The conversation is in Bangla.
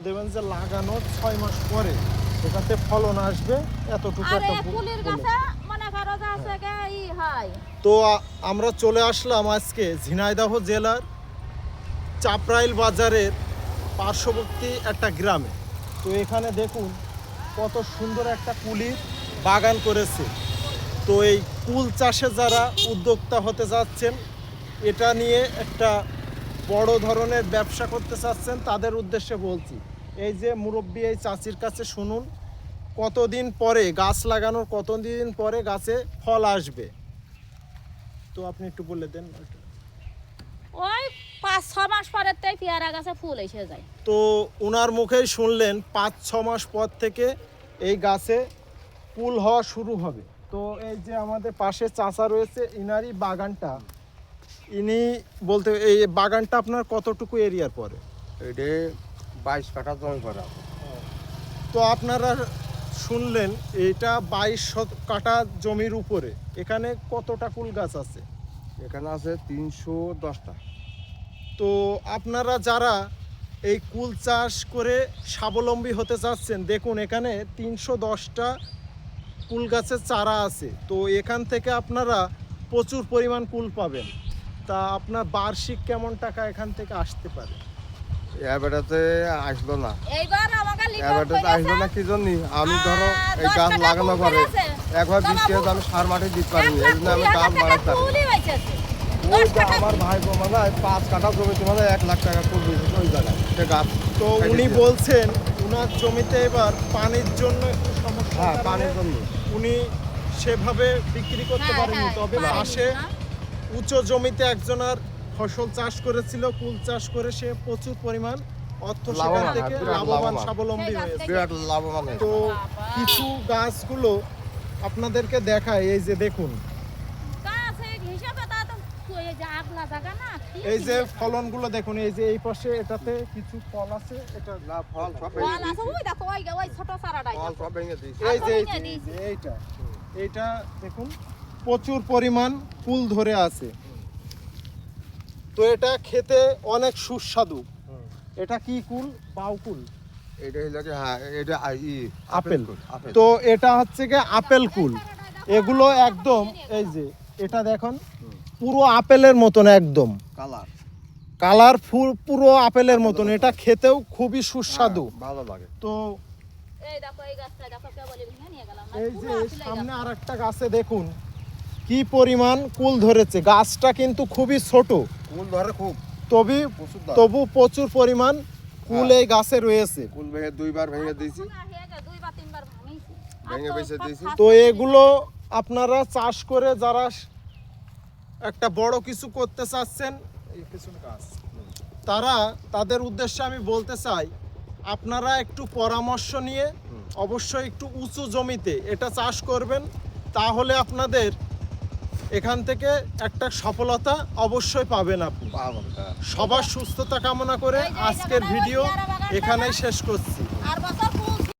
দেবেন যে লাগানো 6 মাস পরে এটাতে ফলন আসবে এতটুকু একটা ফুলের গাছে মনে করো যে আছে ই হয়। তো আমরা চলে আসলাম আজকে ঝিনাইদহ জেলার চাপরাইল বাজারের পার্শ্ববর্তী একটা গ্রামে। তো এখানে দেখুন কত সুন্দর একটা কুলির বাগান করেছে। তো এই কুল চাষে যারা উদ্যোক্তা হতে যাচ্ছেন, এটা নিয়ে একটা বড় ধরনের ব্যবসা করতে চাচ্ছেন, তাদের উদ্দেশ্যে বলছি। এই যে মুরব্বী এই চাচির কাছে শুনুন কতদিন পরে গাছ লাগানোর কতদিন পরে গাছে ফল আসবে। তো আপনি একটু বলে দেন। ওই 5-6 মাস পরের থেকে পেয়ারা গাছে ফুল এসে যায়। তো ওনার মুখেই শুনলেন 5-6 মাস পর থেকে এই গাছে ফুল হওয়া শুরু হবে। তো এই যে আমাদের পাশে চাচা রয়েছে, ইনারই বাগানটা, ইনি বলতে এই বাগানটা আপনার কতটুকু এরিয়ার পরে? এটা 22 কাঠা জমি করা। তো আপনারা শুনলেন এটা 22 কাঠা জমির উপরে, এখানে কতটা কুল গাছ আছে? এখানে আছে 310টা। তো আপনারা যারা এই কুল চাষ করে স্বাবলম্বী হতে চাচ্ছেন, দেখুন এখানে 310টা কুল গাছের চারা আছে। তো এখান থেকে আপনারা প্রচুর পরিমাণ কুল পাবেন। তা আপনার বার্ষিক কেমন টাকা এখান থেকে আসতে পারে? এবারেতে আসলো না। এইবার আমাকে এবারেতে আসলো না কি জন্য? আমি ধরো এই গাছ লাগানো পরে একবার 20 কেজি আমি সার মাটি দিতে পারিনি, এই জন্য আমি গাছ মারাতে পারি। আমার ভাই মানে 5 কাঠা জমিতে মানে 1 লাখ টাকা কুল দিয়েছে ওই জায়গায় সে গাছ। তো উনি বলছেন ওনার জমিতে এবার পানির জন্য একটু সমস্যা। হ্যাঁ, পানির জন্য উনি সেভাবে বিক্রি করতে পারেনি। তবে পাশে উঁচু জমিতে একজনের ফসল চাষ করেছিল, কুল চাষ করে সে প্রচুর পরিমাণ অর্থ সেখান থেকে লাভবান স্বাবলম্বী হয়েছে। বিরাট লাভবান হয়েছে। তো কিছু গাছগুলো আপনাদেরকে দেখায়, এই যে দেখুন এই যে ফলনগুলো দেখুন, এই যে এই পাশে এটাতে কিছু ফল আছে, এটা না ফল সব সব ভেঙে দিয়েছে। এই যে এইটা দেখুন প্রচুর পরিমাণ কুল ধরে আছে। তো এটা খেতে অনেক সুস্বাদু। এটা কি কুল? বাউ কুল। এটা হলো কি, হ্যাঁ এটা আপেল। তো এটা হচ্ছে কি আপেল কুল। এগুলো একদম এই যে এটা দেখুন পুরো আপেলের মতন, একদম কালার পুরো আপেলের মতন। এটা খেতেও খুবই সুস্বাদু, ভালো লাগে। তো এই যে সামনে আরেকটা গাছে দেখুন কি পরিমাণ কুল ধরেছে। গাছটা কিন্তু খুবই ছোট, কুল ধরে খুব, তবু প্রচুর পরিমাণ কুল এই গাছে রয়েছে। কুল ভেঙে 2 বার ভেঙে দিয়েছি, ভেঙে বেঁচে দিয়েছি। তো এগুলো আপনারা চাষ করে যারা একটা বড় কিছু করতে চাচ্ছেন, এই পিছনে গাছ, তারা তাদের উদ্দেশ্যে আমি বলতে চাই আপনারা একটু পরামর্শ নিয়ে অবশ্যই একটু উঁচু জমিতে এটা চাষ করবেন, তাহলে আপনাদের এখান থেকে একটা সফলতা অবশ্যই পাবেন আপনি। সবার সুস্থতা কামনা করে আজকের ভিডিও এখানেই শেষ করছি।